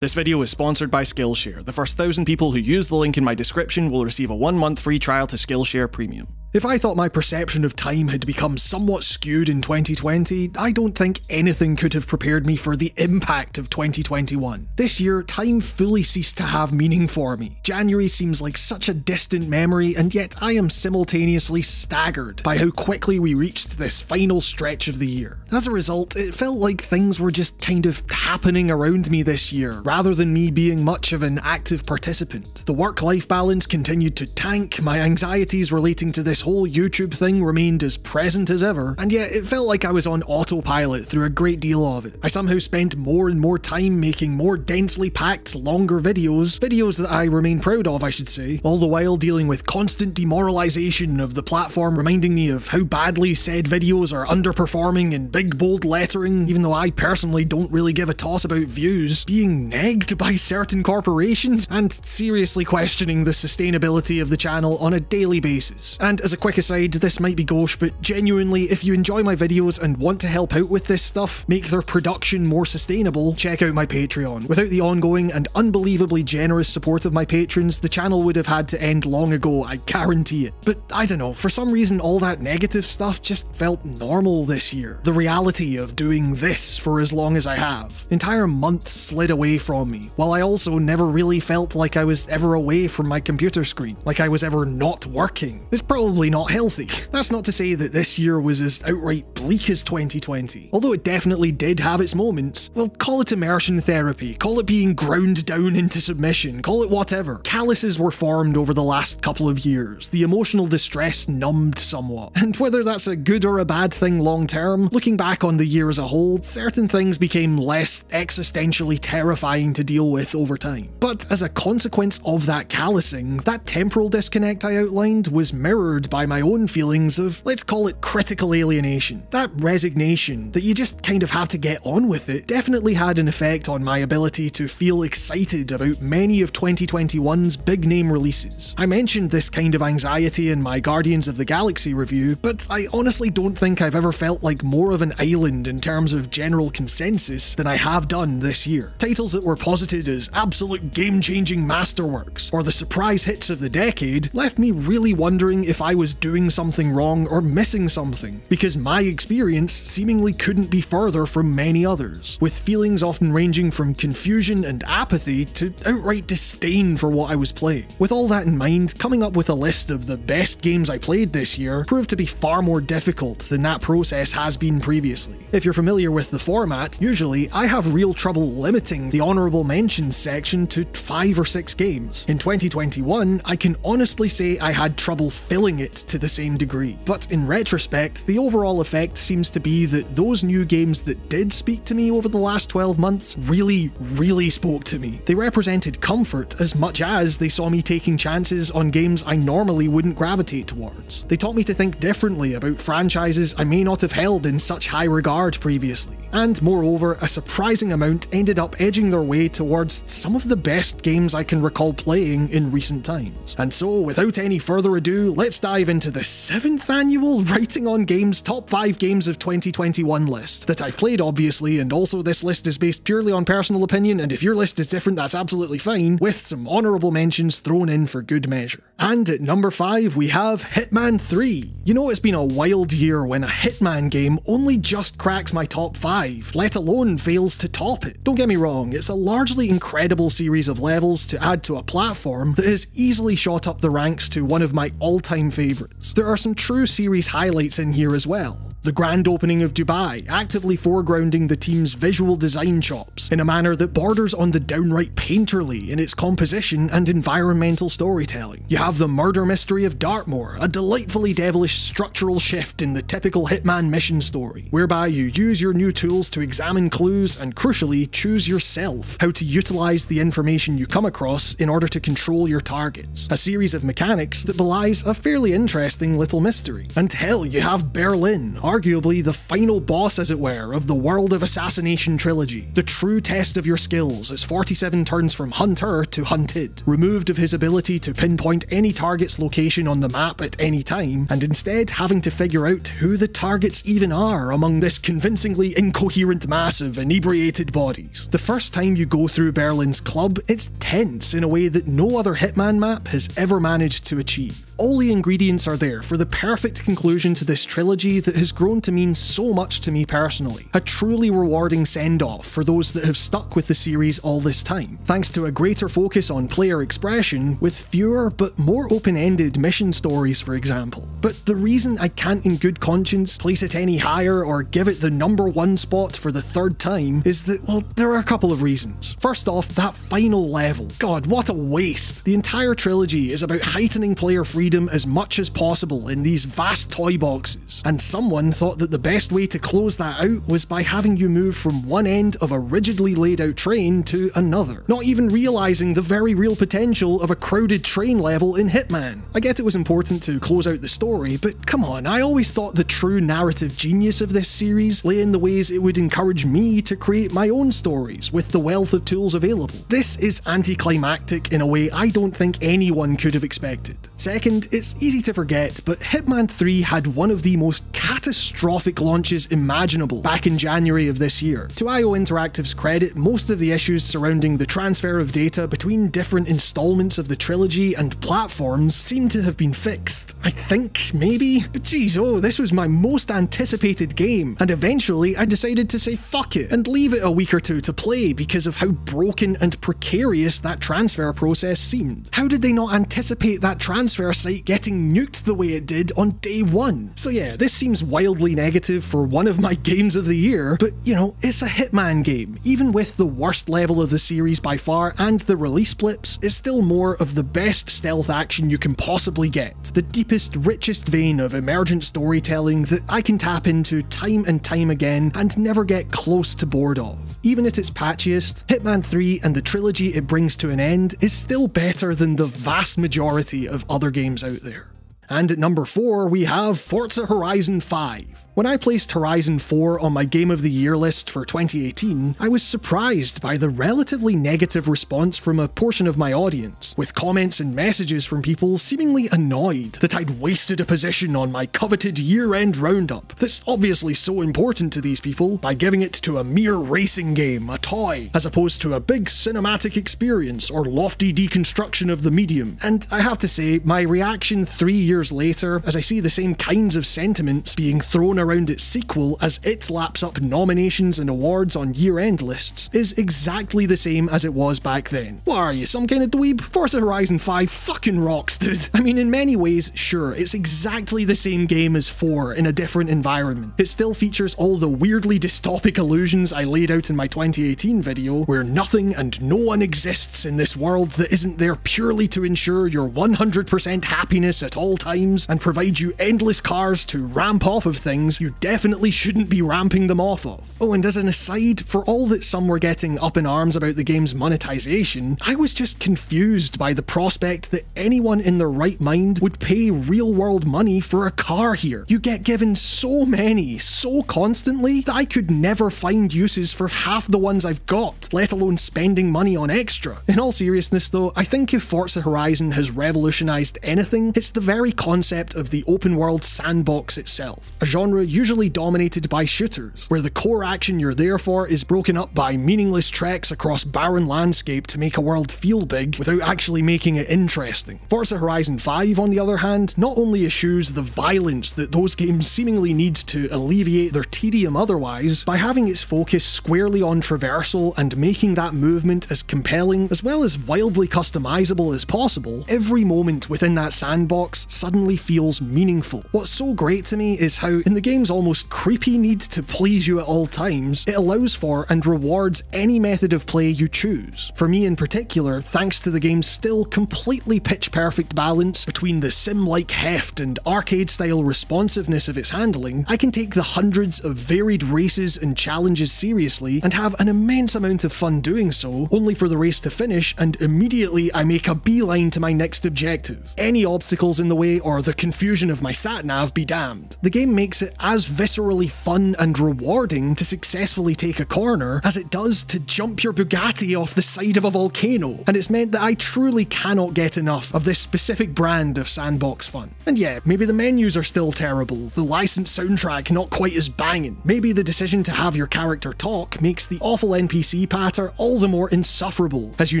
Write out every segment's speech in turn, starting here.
This video is sponsored by Skillshare. The first 1,000 people who use the link in my description will receive a 1-month free trial to Skillshare Premium. If I thought my perception of time had become somewhat skewed in 2020, I don't think anything could have prepared me for the impact of 2021. This year, time fully ceased to have meaning for me. January seems like such a distant memory, and yet I am simultaneously staggered by how quickly we reached this final stretch of the year. As a result, it felt like things were just kind of happening around me this year, rather than me being much of an active participant. The work-life balance continued to tank, my anxieties relating to this whole YouTube thing remained as present as ever, and yet it felt like I was on autopilot through a great deal of it. I somehow spent more and more time making more densely packed, longer videos that I remain proud of, I should say, all the while dealing with constant demoralization of the platform reminding me of how badly said videos are underperforming in big bold lettering, even though I personally don't really give a toss about views, being negged by certain corporations, and seriously questioning the sustainability of the channel on a daily basis. And as a quick aside, this might be gauche, but genuinely, if you enjoy my videos and want to help out with this stuff, make their production more sustainable, check out my Patreon. Without the ongoing and unbelievably generous support of my patrons, the channel would have had to end long ago, I guarantee it. But I don't know, for some reason all that negative stuff just felt normal this year. The reality of doing this for as long as I have. Entire months slid away from me, while I also never really felt like I was ever away from my computer screen, like I was ever not working. It's probably not healthy. That's not to say that this year was as outright bleak as 2020, although it definitely did have its moments. Well, call it immersion therapy, call it being ground down into submission, call it whatever. Calluses were formed over the last couple of years, the emotional distress numbed somewhat, and whether that's a good or a bad thing long term, looking back on the year as a whole, certain things became less existentially terrifying to deal with over time. But as a consequence of that callousing, that temporal disconnect I outlined was mirrored by my own feelings of, let's call it critical alienation. That resignation, that you just kind of have to get on with it, definitely had an effect on my ability to feel excited about many of 2021's big name releases. I mentioned this kind of anxiety in my Guardians of the Galaxy review, but I honestly don't think I've ever felt like more of an island in terms of general consensus than I have done this year. Titles that were posited as absolute game-changing masterworks, or the surprise hits of the decade, left me really wondering if I was doing something wrong or missing something, because my experience seemingly couldn't be further from many others, with feelings often ranging from confusion and apathy to outright disdain for what I was playing. With all that in mind, coming up with a list of the best games I played this year proved to be far more difficult than that process has been previously. If you're familiar with the format, usually I have real trouble limiting the Honourable Mentions section to 5 or 6 games. In 2021, I can honestly say I had trouble filling it to the same degree. But in retrospect, the overall effect seems to be that those new games that did speak to me over the last 12 months really spoke to me. They represented comfort as much as they saw me taking chances on games I normally wouldn't gravitate towards. They taught me to think differently about franchises I may not have held in such high regard previously. And moreover, a surprising amount ended up edging their way towards some of the best games I can recall playing in recent times. And so, without any further ado, let's dive into the 7th annual Writing on Games Top 5 Games of 2021 list, that I've played obviously, and also this list is based purely on personal opinion, and if your list is different that's absolutely fine, with some honourable mentions thrown in for good measure. And at number 5 we have Hitman 3. You know, it's been a wild year when a Hitman game only just cracks my top 5, let alone fails to top it. Don't get me wrong, it's a largely incredible series of levels to add to a platform that has easily shot up the ranks to one of my all-time favourites. There are some true series highlights in here as well. The grand opening of Dubai, actively foregrounding the team's visual design chops in a manner that borders on the downright painterly in its composition and environmental storytelling. You have the murder mystery of Dartmoor, a delightfully devilish structural shift in the typical Hitman mission story, whereby you use your new tools to examine clues and, crucially, choose yourself how to utilise the information you come across in order to control your targets. A series of mechanics that belies a fairly interesting little mystery. And hell, you have Berlin, arguably the final boss, as it were, of the World of Assassination trilogy. The true test of your skills as 47 turns from hunter to hunted, removed of his ability to pinpoint any target's location on the map at any time, and instead having to figure out who the targets even are among this convincingly incoherent mass of inebriated bodies. The first time you go through Berlin's club, it's tense in a way that no other Hitman map has ever managed to achieve. All the ingredients are there for the perfect conclusion to this trilogy that has grown to mean so much to me personally. A truly rewarding send-off for those that have stuck with the series all this time, thanks to a greater focus on player expression, with fewer but more open-ended mission stories, for example. But the reason I can't in good conscience place it any higher or give it the #1 spot for the third time is that, well, there are a couple of reasons. First off, that final level. God, what a waste. The entire trilogy is about heightening player freedom as much as possible in these vast toy boxes, and someone thought that the best way to close that out was by having you move from one end of a rigidly laid out train to another, not even realising the very real potential of a crowded train level in Hitman. I get it was important to close out the story, but come on, I always thought the true narrative genius of this series lay in the ways it would encourage me to create my own stories with the wealth of tools available. This is anticlimactic in a way I don't think anyone could have expected. Second, it's easy to forget, but Hitman 3 had one of the most catastrophic launches imaginable back in January of this year. To IO Interactive's credit, most of the issues surrounding the transfer of data between different installments of the trilogy and platforms seem to have been fixed. I think, maybe? But geez, this was my most anticipated game, and eventually I decided to say fuck it and leave it a week or two to play because of how broken and precarious that transfer process seemed. How did they not anticipate that transfer site getting nuked the way it did on day one? So yeah, this seems wildly negative for one of my games of the year, but you know, it's a Hitman game. Even with the worst level of the series by far and the release blips, it's still more of the best stealth action you can possibly get. The deepest, richest vein of emergent storytelling that I can tap into time and time again and never get close to bored of. Even at its patchiest, Hitman 3 and the trilogy it brings to an end is still better than the vast majority of other games out there. And at number 4, we have Forza Horizon 5. When I placed Horizon 4 on my Game of the Year list for 2018, I was surprised by the relatively negative response from a portion of my audience, with comments and messages from people seemingly annoyed that I'd wasted a position on my coveted year-end roundup that's obviously so important to these people by giving it to a mere racing game, a toy, as opposed to a big cinematic experience or lofty deconstruction of the medium. And I have to say, my reaction 3 years later, as I see the same kinds of sentiments being thrown around its sequel as it laps up nominations and awards on year-end lists, is exactly the same as it was back then. What are you, some kind of dweeb? Forza Horizon 5 fucking rocks, dude. I mean, in many ways, sure, it's exactly the same game as 4 in a different environment. It still features all the weirdly dystopic illusions I laid out in my 2018 video, where nothing and no one exists in this world that isn't there purely to ensure your 100% happiness at all times and provide you endless cars to ramp off of things you definitely shouldn't be ramping them off of. Oh, and as an aside, for all that some were getting up in arms about the game's monetization, I was just confused by the prospect that anyone in their right mind would pay real-world money for a car here. You get given so many, so constantly, that I could never find uses for half the ones I've got, let alone spending money on extra. In all seriousness though, I think if Forza Horizon has revolutionized anything, it's the very concept of the open world sandbox itself, a genre usually dominated by shooters, where the core action you're there for is broken up by meaningless treks across barren landscape to make a world feel big without actually making it interesting. Forza Horizon 5, on the other hand, not only eschews the violence that those games seemingly need to alleviate their tedium otherwise, by having its focus squarely on traversal and making that movement as compelling as well as wildly customizable as possible, every moment within that sandbox suddenly feels meaningful. What's so great to me is how, in the game's almost creepy need to please you at all times, it allows for and rewards any method of play you choose. For me in particular, thanks to the game's still completely pitch-perfect balance between the sim-like heft and arcade-style responsiveness of its handling, I can take the hundreds of varied races and challenges seriously and have an immense amount of fun doing so, only for the race to finish and immediately I make a beeline to my next objective. Any obstacles in the way gameplay or the confusion of my sat-nav be damned. The game makes it as viscerally fun and rewarding to successfully take a corner as it does to jump your Bugatti off the side of a volcano, and it's meant that I truly cannot get enough of this specific brand of sandbox fun. And yeah, maybe the menus are still terrible, the licensed soundtrack not quite as banging, maybe the decision to have your character talk makes the awful NPC patter all the more insufferable, as you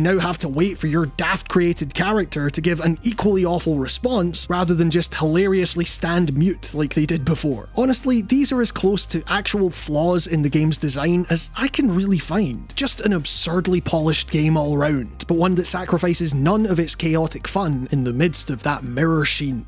now have to wait for your daft created character to give an equally awful response rather than just hilariously stand mute like they did before. Honestly, these are as close to actual flaws in the game's design as I can really find. Just an absurdly polished game all round, but one that sacrifices none of its chaotic fun in the midst of that mirror sheen.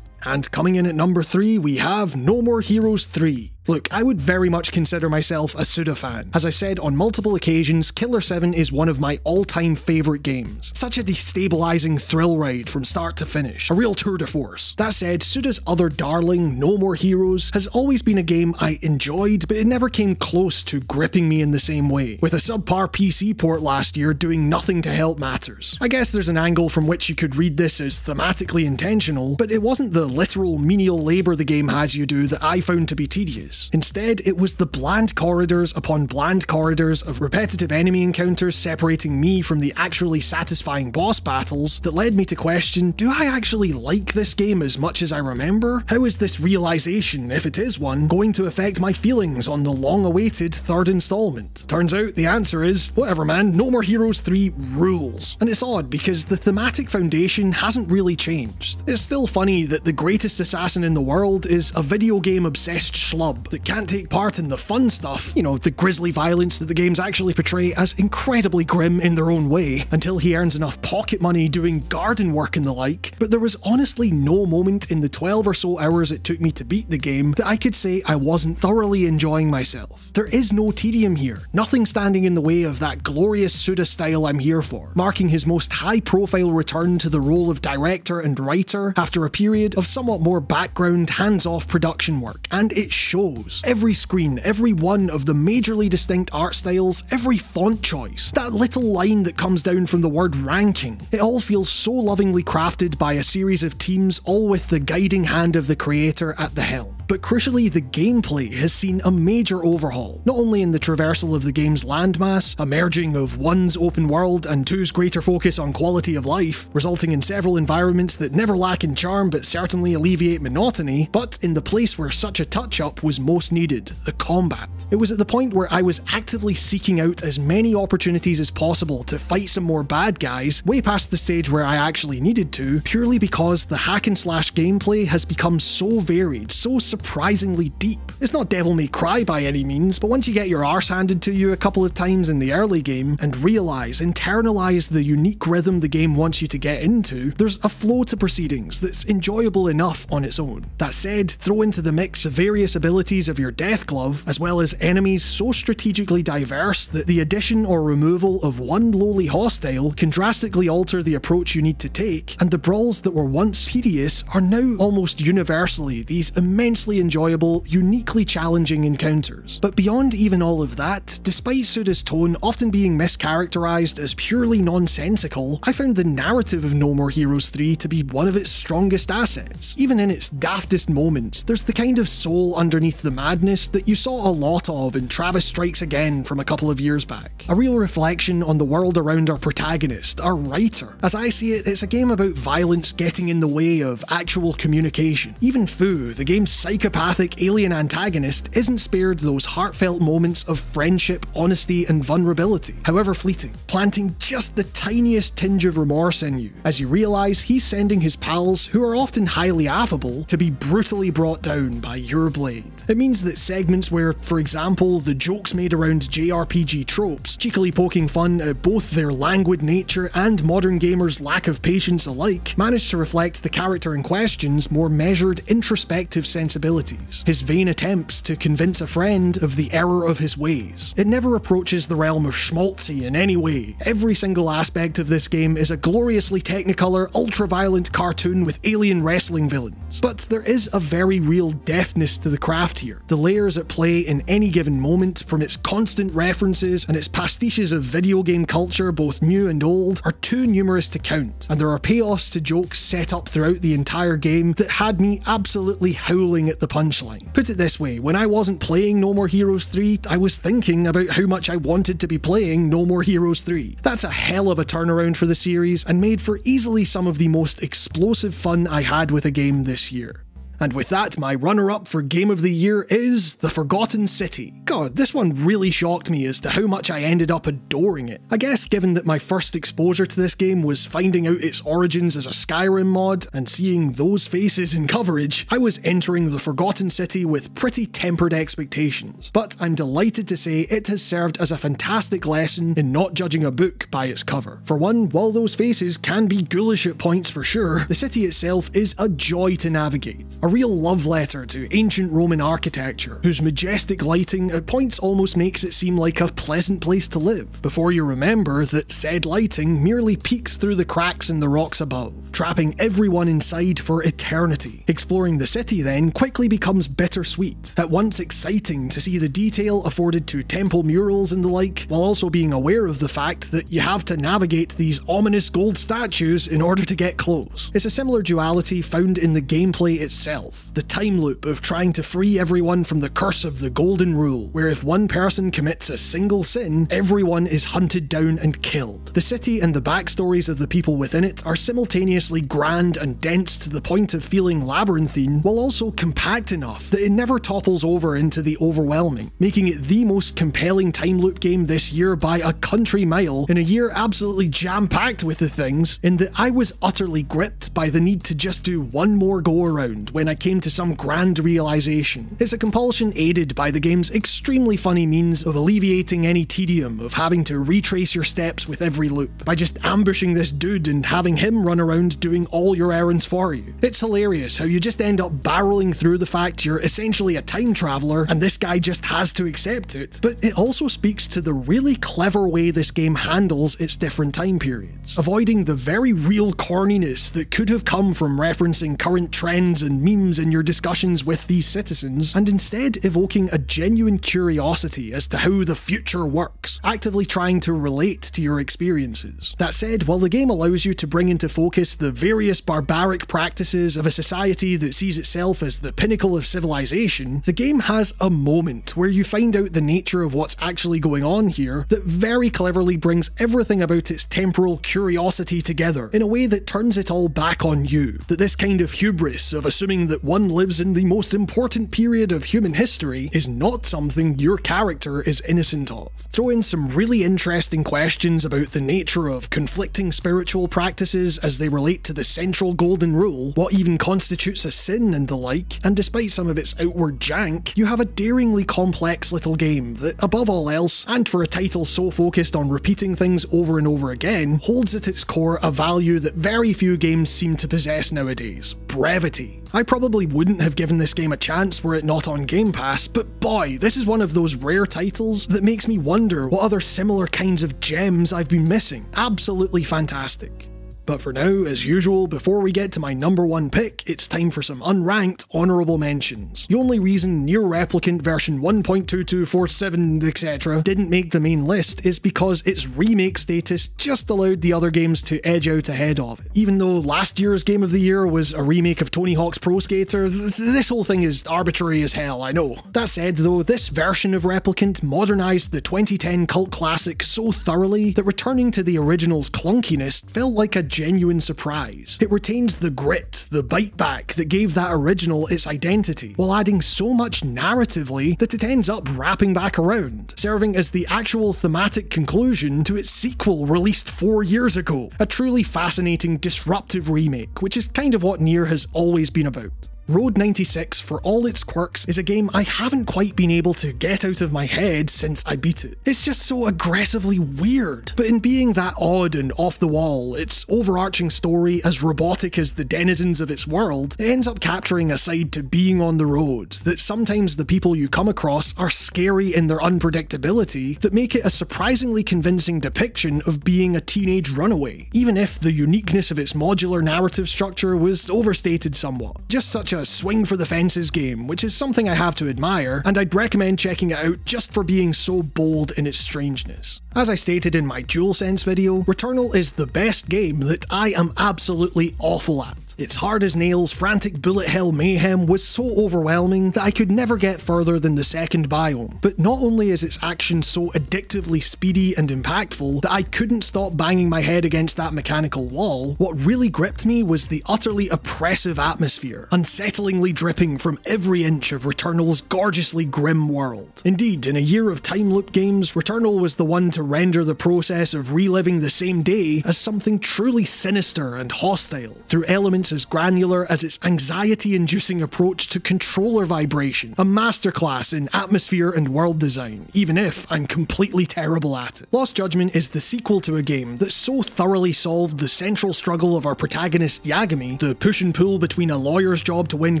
And coming in at number 3, we have No More Heroes 3. Look, I would very much consider myself a Suda fan. As I've said on multiple occasions, Killer 7 is one of my all-time favourite games. Such a destabilising thrill ride from start to finish, a real tour de force. That said, Suda's other darling, No More Heroes, has always been a game I enjoyed, but it never came close to gripping me in the same way, with a subpar PC port last year doing nothing to help matters. I guess there's an angle from which you could read this as thematically intentional, but it wasn't the literal menial labour the game has you do that I found to be tedious. Instead, it was the bland corridors upon bland corridors of repetitive enemy encounters separating me from the actually satisfying boss battles that led me to question, do I actually like this game as much as I remember? How is this realisation, if it is one, going to affect my feelings on the long-awaited third installment? Turns out the answer is, whatever man, No More Heroes 3 rules. And it's odd because the thematic foundation hasn't really changed. It's still funny that the greatest assassin in the world is a video game obsessed schlub that can't take part in the fun stuff, you know, the grisly violence that the games actually portray as incredibly grim in their own way, until he earns enough pocket money doing garden work and the like. But there was honestly no moment in the 12 or so hours it took me to beat the game that I could say I wasn't thoroughly enjoying myself. There is no tedium here, nothing standing in the way of that glorious Suda style I'm here for, marking his most high-profile return to the role of director and writer after a period of somewhat more background, hands-off production work, and it shows. Every screen, every one of the majorly distinct art styles, every font choice, that little line that comes down from the word ranking, it all feels so lovingly crafted by a series of teams, all with the guiding hand of the creator at the helm. But crucially, the gameplay has seen a major overhaul, not only in the traversal of the game's landmass, a merging of 1's open world and 2's greater focus on quality of life, resulting in several environments that never lack in charm but certainly alleviate monotony, but in the place where such a touch-up was most needed, the combat. It was at the point where I was actively seeking out as many opportunities as possible to fight some more bad guys, way past the stage where I actually needed to, purely because the hack and slash gameplay has become so varied, so surprisingly deep. It's not Devil May Cry by any means, but once you get your arse handed to you a couple of times in the early game and internalise the unique rhythm the game wants you to get into, there's a flow to proceedings that's enjoyable enough on its own. That said, throw into the mix various abilities of your Death Glove, as well as enemies so strategically diverse that the addition or removal of one lowly hostile can drastically alter the approach you need to take, and the brawls that were once tedious are now almost universally these immensely enjoyable, uniquely challenging encounters. But beyond even all of that, despite Suda's tone often being mischaracterized as purely nonsensical, I found the narrative of No More Heroes 3 to be one of its strongest assets. Even in its daftest moments, there's the kind of soul underneath the madness that you saw a lot of in Travis Strikes Again from a couple of years back. A real reflection on the world around our protagonist, our writer. As I see it, it's a game about violence getting in the way of actual communication. Even Fu, the game's psychopathic alien antagonist, isn't spared those heartfelt moments of friendship, honesty, and vulnerability, however fleeting, planting just the tiniest tinge of remorse in you, as you realise he's sending his pals, who are often highly affable, to be brutally brought down by your blade. It means that segments where, for example, the jokes made around JRPG tropes, cheekily poking fun at both their languid nature and modern gamers' lack of patience alike, manage to reflect the character in question's more measured, introspective sensibility possibilities, his vain attempts to convince a friend of the error of his ways. It never approaches the realm of schmaltzy in any way. Every single aspect of this game is a gloriously technicolor, ultra-violent cartoon with alien wrestling villains. But there is a very real deftness to the craft here. The layers at play in any given moment, from its constant references and its pastiches of video game culture, both new and old, are too numerous to count, and there are payoffs to jokes set up throughout the entire game that had me absolutely howling at the punchline. Put it this way, when I wasn't playing No More Heroes 3, I was thinking about how much I wanted to be playing No More Heroes 3. That's a hell of a turnaround for the series, and made for easily some of the most explosive fun I had with a game this year. And with that, my runner-up for Game of the Year is The Forgotten City. God, this one really shocked me as to how much I ended up adoring it. I guess given that my first exposure to this game was finding out its origins as a Skyrim mod, and seeing those faces in coverage, I was entering The Forgotten City with pretty tempered expectations. But I'm delighted to say it has served as a fantastic lesson in not judging a book by its cover. For one, while those faces can be ghoulish at points for sure, the city itself is a joy to navigate. A real love letter to ancient Roman architecture, whose majestic lighting at points almost makes it seem like a pleasant place to live, before you remember that said lighting merely peeks through the cracks in the rocks above, trapping everyone inside for eternity. Exploring the city then quickly becomes bittersweet, at once exciting to see the detail afforded to temple murals and the like, while also being aware of the fact that you have to navigate these ominous gold statues in order to get close. It's a similar duality found in the gameplay itself. The time loop of trying to free everyone from the curse of the Golden Rule, where if one person commits a single sin, everyone is hunted down and killed. The city and the backstories of the people within it are simultaneously grand and dense to the point of feeling labyrinthine, while also compact enough that it never topples over into the overwhelming, making it the most compelling time loop game this year by a country mile, in a year absolutely jam-packed with the things, in that I was utterly gripped by the need to just do one more go around when I came to some grand realization. It's a compulsion aided by the game's extremely funny means of alleviating any tedium of having to retrace your steps with every loop, by just ambushing this dude and having him run around doing all your errands for you. It's hilarious how you just end up barreling through the fact you're essentially a time traveller and this guy just has to accept it, but it also speaks to the really clever way this game handles its different time periods, avoiding the very real corniness that could have come from referencing current trends and memes in your discussions with these citizens, and instead evoking a genuine curiosity as to how the future works, actively trying to relate to your experiences. That said, while the game allows you to bring into focus the various barbaric practices of a society that sees itself as the pinnacle of civilization, the game has a moment where you find out the nature of what's actually going on here that very cleverly brings everything about its temporal curiosity together in a way that turns it all back on you. That this kind of hubris of assuming that one lives in the most important period of human history is not something your character is innocent of. Throw in some really interesting questions about the nature of conflicting spiritual practices as they relate to the central golden rule, what even constitutes a sin and the like, and despite some of its outward jank, you have a daringly complex little game that, above all else, and for a title so focused on repeating things over and over again, holds at its core a value that very few games seem to possess nowadays: brevity. I probably wouldn't have given this game a chance were it not on Game Pass, but boy, this is one of those rare titles that makes me wonder what other similar kinds of gems I've been missing. Absolutely fantastic. But for now, as usual, before we get to my number one pick, it's time for some unranked honourable mentions. The only reason Nier Replicant version 1.2247 etc. didn't make the main list is because its remake status just allowed the other games to edge out ahead of it. Even though last year's Game of the Year was a remake of Tony Hawk's Pro Skater, this whole thing is arbitrary as hell, I know. That said though, this version of Replicant modernised the 2010 cult classic so thoroughly that returning to the original's clunkiness felt like a genuine surprise. It retains the grit, the bite back that gave that original its identity, while adding so much narratively that it ends up wrapping back around, serving as the actual thematic conclusion to its sequel released 4 years ago. A truly fascinating, disruptive remake, which is kind of what Nier has always been about. Road 96, for all its quirks, is a game I haven't quite been able to get out of my head since I beat it. It's just so aggressively weird, but in being that odd and off the wall, its overarching story, as robotic as the denizens of its world, it ends up capturing a side to being on the road, that sometimes the people you come across are scary in their unpredictability, that make it a surprisingly convincing depiction of being a teenage runaway, even if the uniqueness of its modular narrative structure was overstated somewhat. Just such a swing for the fences game, which is something I have to admire, and I'd recommend checking it out just for being so bold in its strangeness. As I stated in my DualSense video, Returnal is the best game that I am absolutely awful at. Its hard as nails, frantic bullet hell mayhem was so overwhelming that I could never get further than the second biome. But not only is its action so addictively speedy and impactful that I couldn't stop banging my head against that mechanical wall, what really gripped me was the utterly oppressive atmosphere, unsettlingly dripping from every inch of Returnal's gorgeously grim world. Indeed, in a year of time loop games, Returnal was the one to render the process of reliving the same day as something truly sinister and hostile, through elements as granular as its anxiety-inducing approach to controller vibration, a masterclass in atmosphere and world design, even if I'm completely terrible at it. Lost Judgment is the sequel to a game that so thoroughly solved the central struggle of our protagonist Yagami, the push and pull between a lawyer's job to win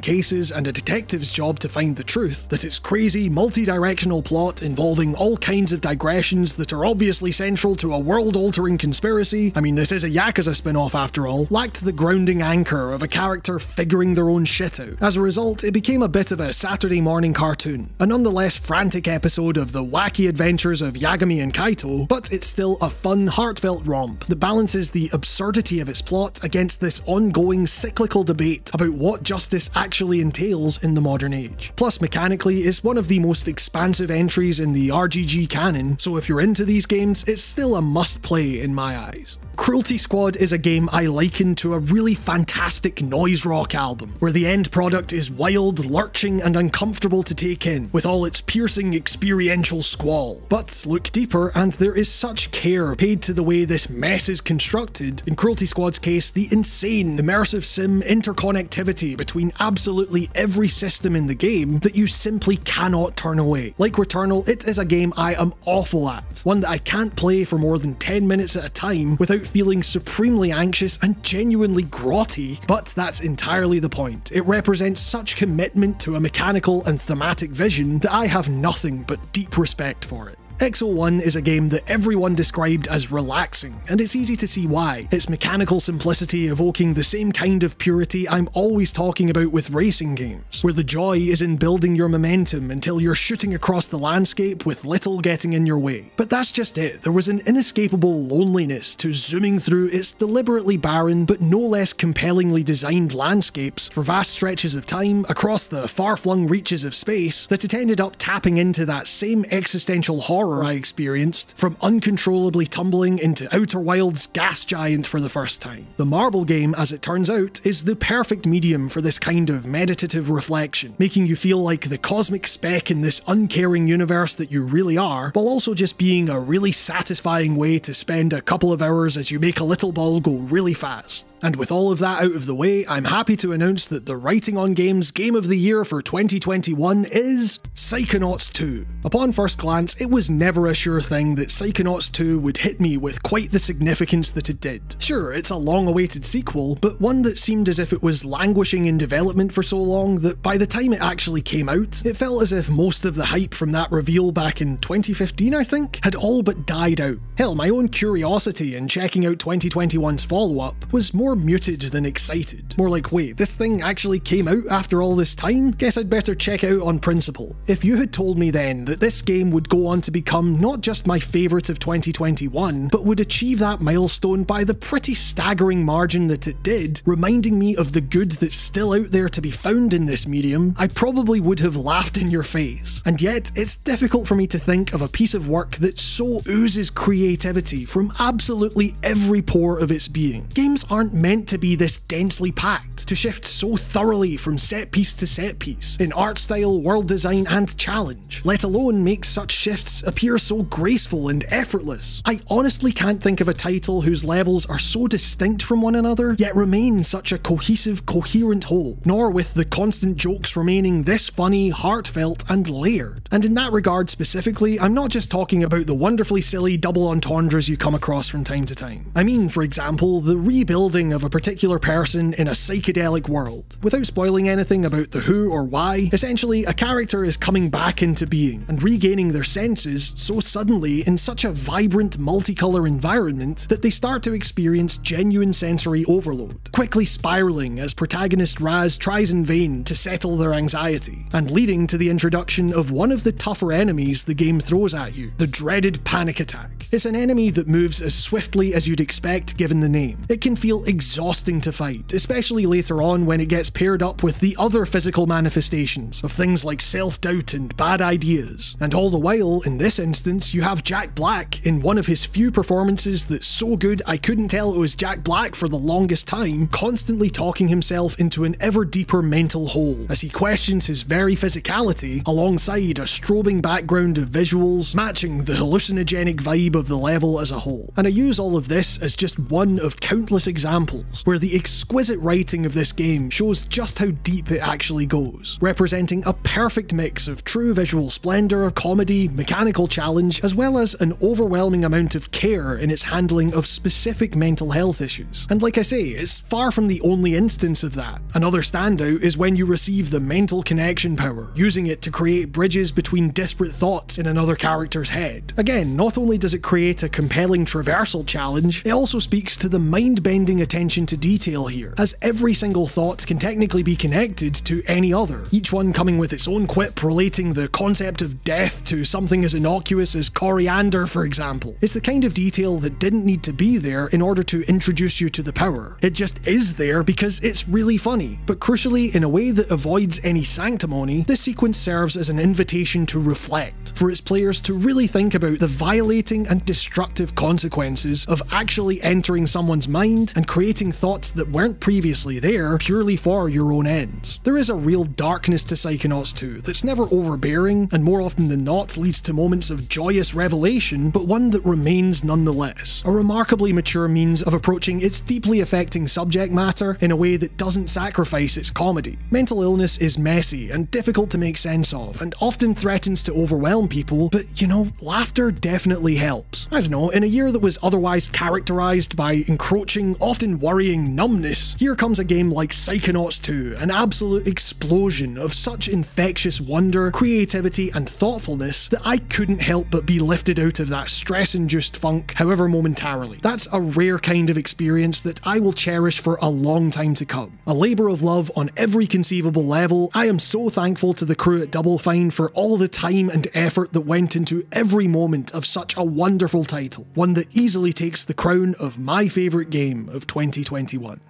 cases and a detective's job to find the truth, that its crazy, multi-directional plot involving all kinds of digressions that are obviously central to a world-altering conspiracy, I mean this is a Yakuza spin-off after all, lacked the grounding anchor of a character figuring their own shit out. As a result, it became a bit of a Saturday morning cartoon, a nonetheless frantic episode of the wacky adventures of Yagami and Kaito, but it's still a fun, heartfelt romp that balances the absurdity of its plot against this ongoing cyclical debate about what justice actually entails in the modern age. Plus, mechanically, it's one of the most expansive entries in the RGG canon, so if you're into these games, it's still a must-play in my eyes. Cruelty Squad is a game I liken to a really fantastic noise rock album, where the end product is wild, lurching, and uncomfortable to take in, with all its piercing experiential squall. But look deeper, and there is such care paid to the way this mess is constructed, in Cruelty Squad's case, the insane, immersive sim interconnectivity between absolutely every system in the game that you simply cannot turn away. Like Returnal, it is a game I am awful at, one that I can't play for more than 10 minutes at a time without feeling supremely anxious and genuinely grotty, but that's entirely the point. It represents such commitment to a mechanical and thematic vision that I have nothing but deep respect for it. XO1 is a game that everyone described as relaxing, and it's easy to see why. Its mechanical simplicity evoking the same kind of purity I'm always talking about with racing games, where the joy is in building your momentum until you're shooting across the landscape with little getting in your way. But that's just it. There was an inescapable loneliness to zooming through its deliberately barren but no less compellingly designed landscapes for vast stretches of time across the far-flung reaches of space that it ended up tapping into that same existential horror I experienced from uncontrollably tumbling into Outer Wilds' gas giant for the first time. The Marble game, as it turns out, is the perfect medium for this kind of meditative reflection, making you feel like the cosmic speck in this uncaring universe that you really are, while also just being a really satisfying way to spend a couple of hours as you make a little ball go really fast. And with all of that out of the way, I'm happy to announce that the Writing on Games Game of the Year for 2021 is Psychonauts 2. Upon first glance, it was never a sure thing that Psychonauts 2 would hit me with quite the significance that it did. Sure, it's a long-awaited sequel, but one that seemed as if it was languishing in development for so long that by the time it actually came out, it felt as if most of the hype from that reveal back in 2015, I think, had all but died out. Hell, my own curiosity in checking out 2021's follow-up was more muted than excited. More like, wait, this thing actually came out after all this time? Guess I'd better check it out on principle. If you had told me then that this game would go on to become not just my favourite of 2021, but would achieve that milestone by the pretty staggering margin that it did, reminding me of the good that's still out there to be found in this medium, I probably would have laughed in your face. And yet, it's difficult for me to think of a piece of work that so oozes creativity from absolutely every pore of its being. Games aren't meant to be this densely packed, to shift so thoroughly from set piece to set piece, in art style, world design, and challenge, let alone make such shifts appear so graceful and effortless. I honestly can't think of a title whose levels are so distinct from one another, yet remain such a cohesive, coherent whole, nor with the constant jokes remaining this funny, heartfelt, and layered. And in that regard specifically, I'm not just talking about the wonderfully silly double entendres you come across from time to time. I mean, for example, the rebuilding of a particular person in a psychedelic world. Without spoiling anything about the who or why, essentially a character is coming back into being and regaining their senses so suddenly in such a vibrant, multicolour environment that they start to experience genuine sensory overload, quickly spiralling as protagonist Raz tries in vain to settle their anxiety, and leading to the introduction of one of the tougher enemies the game throws at you, the dreaded panic attack. It's an enemy that moves as swiftly as you'd expect given the name. It can feel exhausting to fight, especially later on when it gets paired up with the other physical manifestations of things like self-doubt and bad ideas. And all the while, in this instance, you have Jack Black in one of his few performances that's so good I couldn't tell it was Jack Black for the longest time, constantly talking himself into an ever deeper mental hole as he questions his very physicality alongside a strobing background of visuals matching the hallucinogenic vibe of the level as a whole. And I use all of this as just one of countless examples where the exquisite writing of this game shows just how deep it actually goes, representing a perfect mix of true visual splendour, comedy, mechanical challenge, as well as an overwhelming amount of care in its handling of specific mental health issues. And like I say, it's far from the only instance of that. Another standout is when you receive the mental connection power, using it to create bridges between disparate thoughts in another character's head. Again, not only does it create a compelling traversal challenge, it also speaks to the mind-bending attention to detail here, as every single thought can technically be connected to any other, each one coming with its own quip relating the concept of death to something as innocuous as coriander, for example. It's the kind of detail that didn't need to be there in order to introduce you to the power. It just is there because it's really funny. But crucially, in a way that avoids any sanctimony, this sequence serves as an invitation to reflect, for its players to really think about the violating and destructive consequences of actually entering someone's mind and creating thoughts that weren't previously there purely for your own ends. There is a real darkness to Psychonauts 2 that's never overbearing and more often than not leads to moments of joyous revelation, but one that remains nonetheless. A remarkably mature means of approaching its deeply affecting subject matter in a way that doesn't sacrifice its comedy. Mental illness is messy and difficult to make sense of, and often threatens to overwhelm people, but you know, laughter definitely helps. I don't know, in a year that was otherwise characterised by encroaching, often worrying numbness, here comes a game like Psychonauts 2, an absolute explosion of such infectious wonder, creativity, and thoughtfulness that I couldn't help but be lifted out of that stress-induced funk, however momentarily. That's a rare kind of experience that I will cherish for a long time to come. A labour of love on every conceivable level. I am so thankful to the crew at Double Fine for all the time and effort that went into every moment of such a wonderful title, one that easily takes the crown of my favourite game of 2021.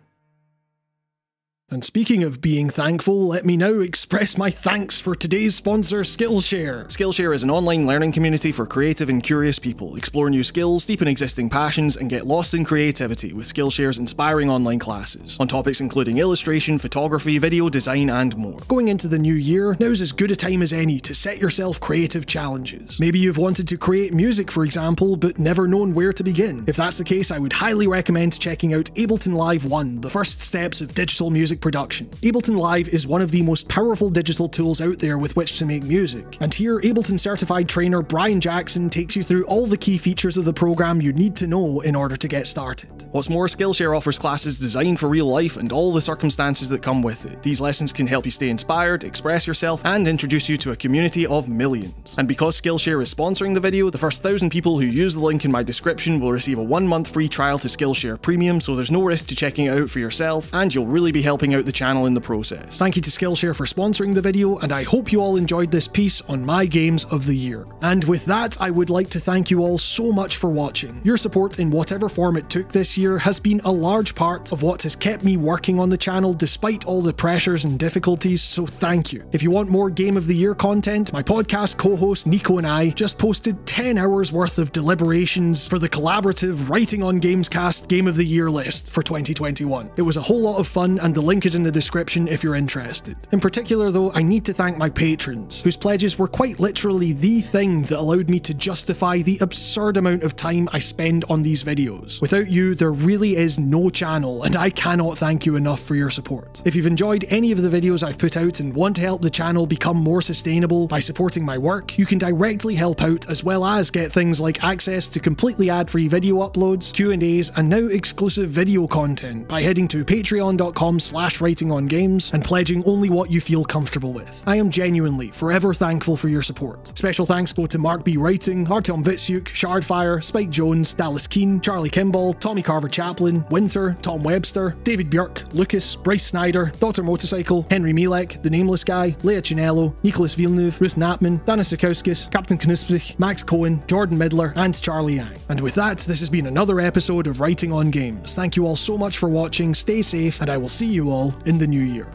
And speaking of being thankful, let me now express my thanks for today's sponsor, Skillshare. Skillshare is an online learning community for creative and curious people. Explore new skills, deepen existing passions, and get lost in creativity with Skillshare's inspiring online classes on topics including illustration, photography, video design, and more. Going into the new year, now's as good a time as any to set yourself creative challenges. Maybe you've wanted to create music, for example, but never known where to begin. If that's the case, I would highly recommend checking out Ableton Live 1, the first steps of digital music production. Ableton Live is one of the most powerful digital tools out there with which to make music, and here Ableton certified trainer Brian Jackson takes you through all the key features of the program you need to know in order to get started. What's more, Skillshare offers classes designed for real life and all the circumstances that come with it. These lessons can help you stay inspired, express yourself, and introduce you to a community of millions. And because Skillshare is sponsoring the video, the first 1,000 people who use the link in my description will receive a 1-month free trial to Skillshare Premium, so there's no risk to checking it out for yourself, and you'll really be helping out the channel in the process. Thank you to Skillshare for sponsoring the video, and I hope you all enjoyed this piece on my games of the year. And with that, I would like to thank you all so much for watching. Your support in whatever form it took this year has been a large part of what has kept me working on the channel despite all the pressures and difficulties, so thank you. If you want more Game of the Year content, my podcast co-host Nico and I just posted 10 hours worth of deliberations for the collaborative Writing on Gamescast Game of the Year list for 2021. It was a whole lot of fun, and the link link is in the description if you're interested. In particular though, I need to thank my patrons, whose pledges were quite literally the thing that allowed me to justify the absurd amount of time I spend on these videos. Without you, there really is no channel, and I cannot thank you enough for your support. If you've enjoyed any of the videos I've put out and want to help the channel become more sustainable by supporting my work, you can directly help out as well as get things like access to completely ad-free video uploads, Q&As, and now exclusive video content by heading to patreon.com/writingongames and pledging only what you feel comfortable with. I am genuinely forever thankful for your support. Special thanks go to Mark B. Writing, Artyom Vitsyuk, Shardfire, Spike Jones, Dallas Keane, Charlie Kimball, Tommy Carver Chaplin, Winter, Tom Webster, David Björk, Lucas, Bryce Snyder, Dr. Motorcycle, Henry Mielek, The Nameless Guy, Leah Chinello, Nicholas Villeneuve, Ruth Knapman, Dana Sikowskis, Captain Knuspich, Max Cohen, Jordan Midler, and Charlie Yang. And with that, this has been another episode of Writing on Games. Thank you all so much for watching, stay safe, and I will see you all in the new year.